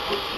Lovely.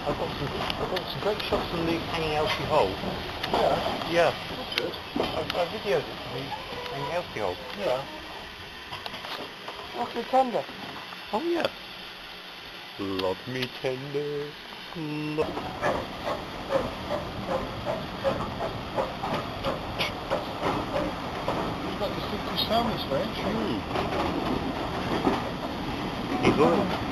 I've got some great shots from the hanging Elsie hole. Yeah? Yeah. That's good. I videoed it from the hanging Elsie hole. Yeah. Rock me tender. Oh yeah. Love me tender. Love. You've got distinctive sound this range. He's all.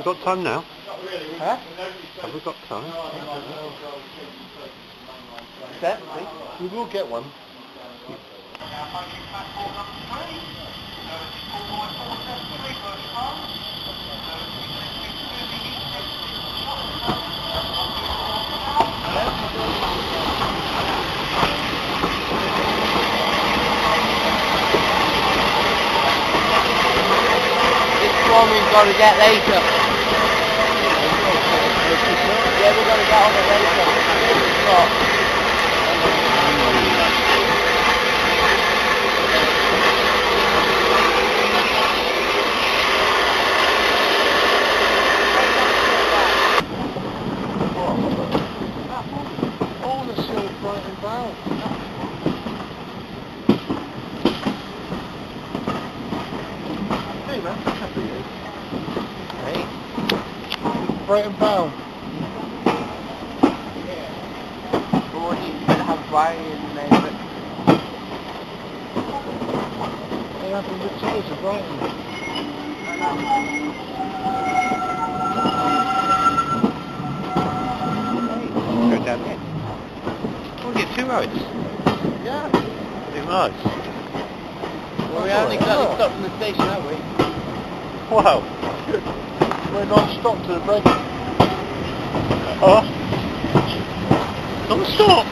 We've got time now. Huh? Have we got time? Definitely. We will get one. one we've got to get later. Yeah, we're going to get on it later. Stop. Oh, the silver Brighton Bow. Hey man, that's happy you. Hey? Brighton Bow. Or you better have Brian in there, but They have the retiers of Brighton. Go down there. Oh, we get 2 roads. Yeah. Pretty nice. well, we haven't exactly stopped in the station, have we? Wow. We're non-stop to the break. Huh? Non-stop.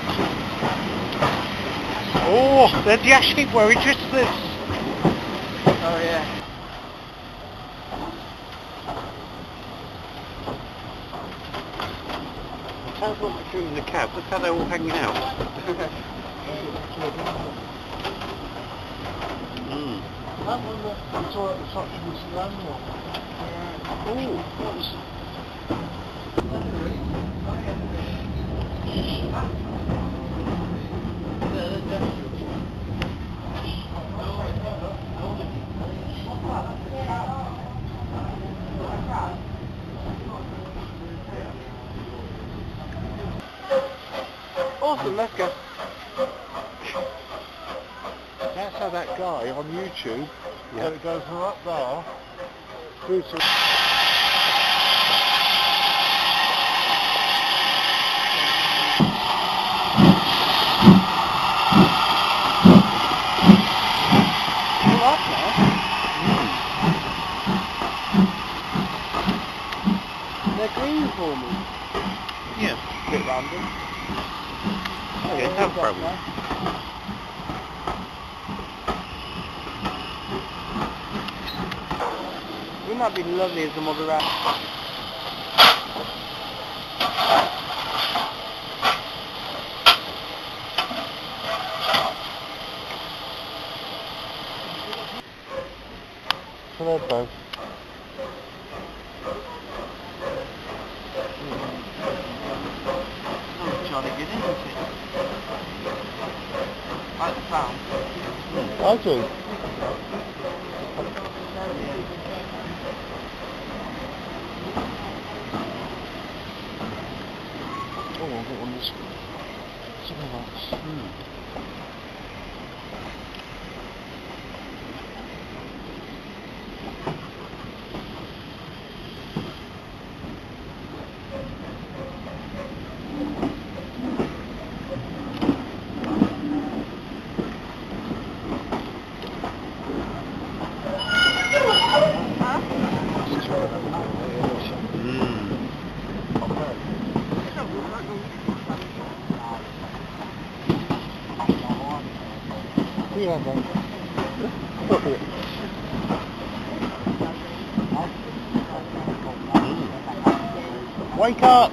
Oh, there's the Ashley where he just lives. Oh yeah. Sounds like the crew in the cab. Look how they're all hanging out. That one that we saw at the factory was the animal. Oh, what was Awesome, let's go. That's how that guy on YouTube, Yeah. that goes from up there through to... They're green for me. Yeah. Bit random. Oh, yeah, no problem. Wouldn't that be lovely as the mother rat? So they're both. Oh, jolly good, isn't it? Like the sound. I do. Oh, I've got one of these. Something like this. Yeah, man. Wake up!